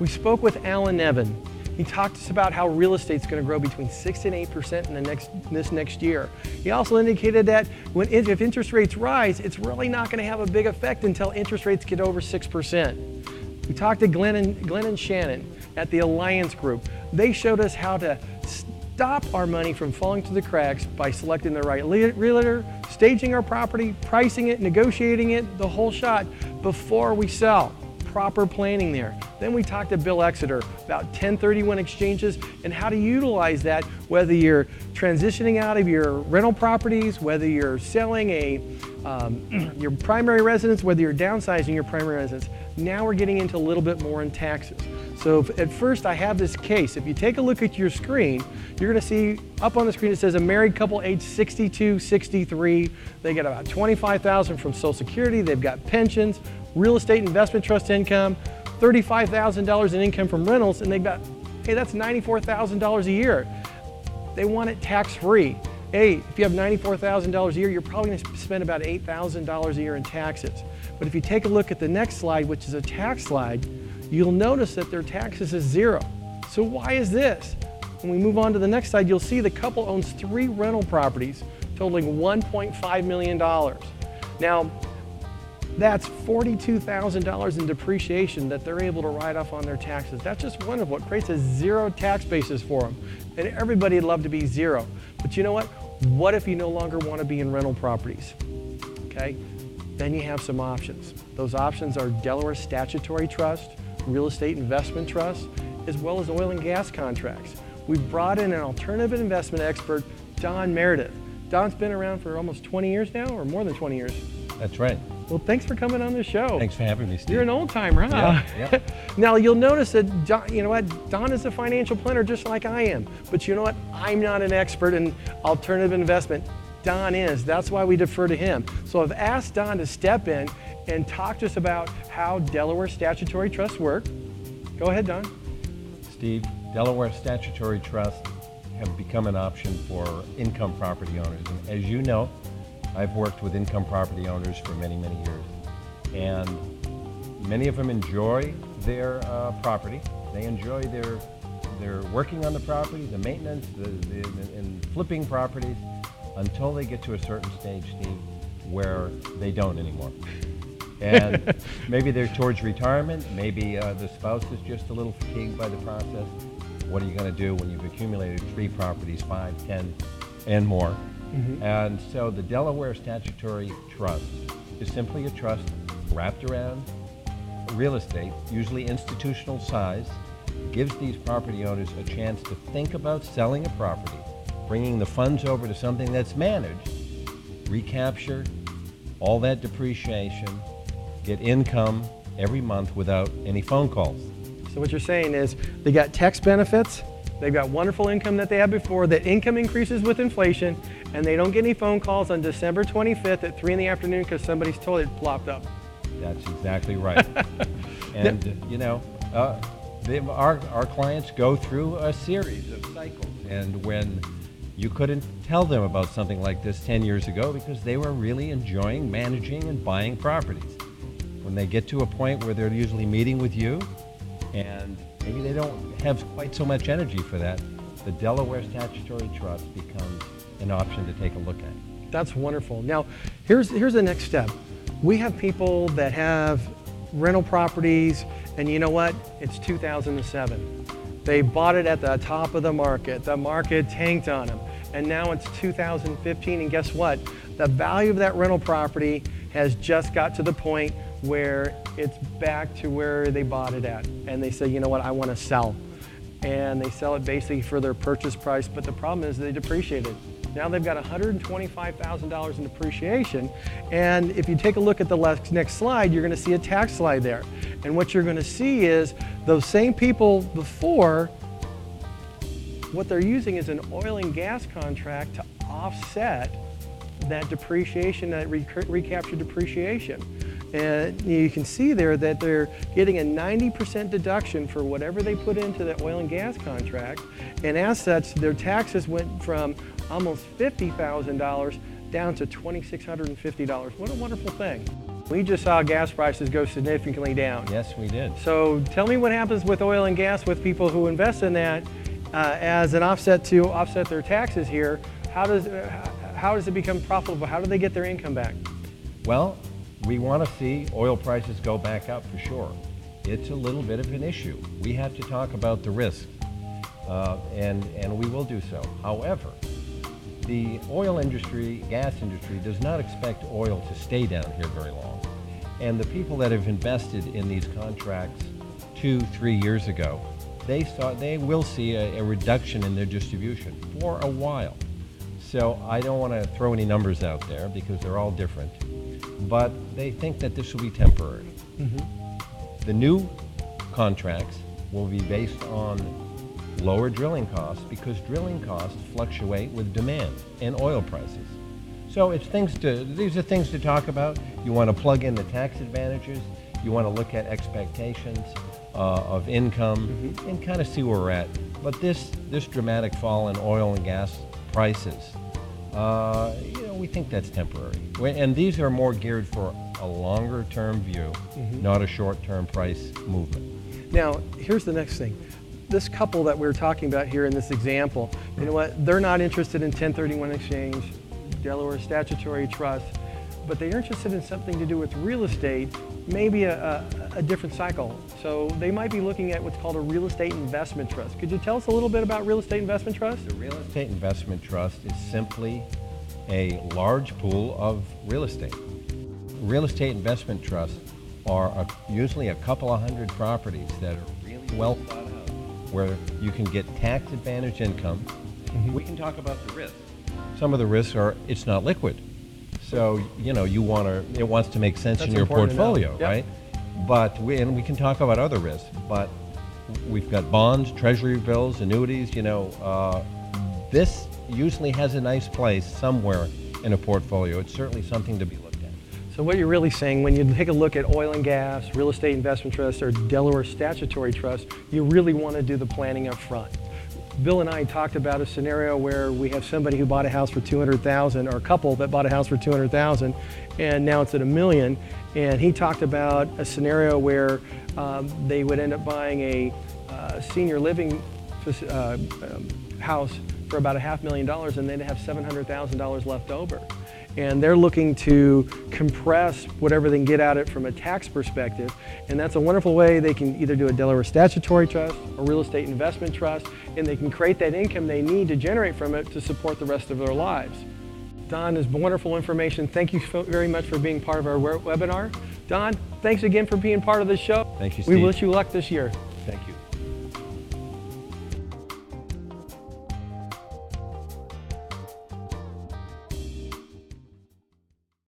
We spoke with Alan Nevin. He talked to us about how real estate's going to grow between 6 and 8% in this next year. He also indicated that if interest rates rise, it's really not going to have a big effect until interest rates get over 6%. We talked to Glenn and Shannon at the Alliance Group. They showed us how to stop our money from falling through the cracks by selecting the right realtor, staging our property, pricing it, negotiating it, the whole shot before we sell. Proper planning there. Then we talked to Bill Exeter about 1031 exchanges and how to utilize that, whether you're transitioning out of your rental properties, whether you're selling your primary residence, whether you're downsizing your primary residence. Now we're getting into a little bit more in taxes. So at first I have this case. If you take a look at your screen, you're gonna see up on the screen it says a married couple age 62, 63. They get about $25,000 from Social Security. They've got pensions, real estate investment trust income, $35,000 in income from rentals, and they've got, hey, that's $94,000 a year. They want it tax-free. Hey, if you have $94,000 a year, you're probably gonna spend about $8,000 a year in taxes. But if you take a look at the next slide, which is a tax slide, you'll notice that their taxes is zero. So why is this? When we move on to the next slide, you'll see the couple owns 3 rental properties totaling $1.5 million. Now, that's $42,000 in depreciation that they're able to write off on their taxes. That's just wonderful. It creates a zero tax basis for them. And everybody would love to be zero. But you know what? What if you no longer want to be in rental properties? Okay? Then you have some options. Those options are Delaware Statutory Trust, Real Estate Investment Trust, as well as oil and gas contracts. We've brought in an alternative investment expert, Don Meredit. Don's been around for almost 20 years now, or more than 20 years. That's right. Well, thanks for coming on the show. Thanks for having me, Steve. You're an old timer, huh? Yeah. Now, you'll notice that, Don, you know what? Don is a financial planner just like I am. But you know what? I'm not an expert in alternative investment. Don is. That's why we defer to him. So I've asked Don to step in and talk to us about how Delaware Statutory Trusts work. Go ahead, Don. Steve, Delaware Statutory Trusts have become an option for income property owners. And as you know, I've worked with income property owners for many, many years. And many of them enjoy their property. They enjoy their working on the property, the maintenance, and flipping properties, until they get to a certain stage, Steve, where they don't anymore. And maybe they're towards retirement, maybe the spouse is just a little fatigued by the process. What are you going to do when you've accumulated 3 properties, 5, 10, and more? Mm-hmm. And so the Delaware Statutory Trust is simply a trust wrapped around real estate, usually institutional size, gives these property owners a chance to think about selling a property, bringing the funds over to something that's managed, recapture all that depreciation, get income every month without any phone calls. So what you're saying is they got tax benefits, they've got wonderful income that they had before, that income increases with inflation, and they don't get any phone calls on December 25th at 3 in the afternoon because somebody's toilet plopped up. That's exactly right. And you know, our clients go through a series of cycles, and when you couldn't tell them about something like this 10 years ago because they were really enjoying managing and buying properties. When they get to a point where they're usually meeting with you, and maybe they don't have quite so much energy for that, the Delaware Statutory Trust becomes an option to take a look at. That's wonderful. Now, here's the next step. We have people that have rental properties, and you know what? It's 2007. They bought it at the top of the market. The market tanked on them. And now it's 2015, and guess what? The value of that rental property has just got to the point where it's back to where they bought it at. And they say, you know what, I want to sell. And they sell it basically for their purchase price, but the problem is they depreciated. Now they've got $125,000 in depreciation. And if you take a look at the next slide, you're going to see a tax slide there. And what you're going to see is those same people before, what they're using is an oil and gas contract to offset that depreciation, that recapture depreciation. And you can see there that they're getting a 90% deduction for whatever they put into that oil and gas contract. And as such, their taxes went from almost $50,000 down to $2,650. What a wonderful thing. We just saw gas prices go significantly down. Yes, we did. So tell me what happens with oil and gas with people who invest in that as an offset to offset their taxes here. How does it become profitable? How do they get their income back? Well, we want to see oil prices go back up for sure. It's a little bit of an issue. We have to talk about the risks, and we will do so. However, the oil industry, gas industry, does not expect oil to stay down here very long. And the people that have invested in these contracts 2-3 years ago, they will see a reduction in their distribution for a while. So I don't want to throw any numbers out there because they're all different, but they think that this will be temporary. The new contracts will be based on lower drilling costs because drilling costs fluctuate with demand and oil prices. So these are things to talk about. You want to plug in the tax advantages. You want to look at expectations of income and kind of see where we're at. But this dramatic fall in oil and gas prices, we think that's temporary. And these are more geared for a longer term view, not a short term price movement. Now, here's the next thing. This couple that we're talking about here in this example, you know what? They're not interested in 1031 exchange, Delaware statutory trust, but they're interested in something to do with real estate, maybe a different cycle. So they might be looking at what's called a real estate investment trust. Could you tell us a little bit about real estate investment trust? The real estate investment trust is simply a large pool of real estate. Real estate investment trusts are usually a couple of hundred properties that are really well thought out, where you can get tax advantage income. We can talk about the risks. Some of the risks are it's not liquid. So, it wants to make sense in your portfolio, right? But we can talk about other risks, but we've got bonds, treasury bills, annuities, this usually has a nice place somewhere in a portfolio. It's certainly something to be looked at. So what you're really saying, when you take a look at oil and gas, real estate investment trust, or Delaware statutory trust, you really want to do the planning up front. Bill and I talked about a scenario where we have somebody who bought a house for $200,000, or a couple that bought a house for $200,000, and now it's at $1 million. And he talked about a scenario where they would end up buying a senior living house for about $500,000, and they'd have $700,000 left over. And they're looking to compress whatever they can get at it from a tax perspective. And that's a wonderful way they can either do a Delaware statutory trust or real estate investment trust, and they can create that income they need to generate from it to support the rest of their lives. Don, this is wonderful information. Thank you very much for being part of our webinar. Don, thanks again for being part of this show. Thank you, Steve. We wish you luck this year. Thank you.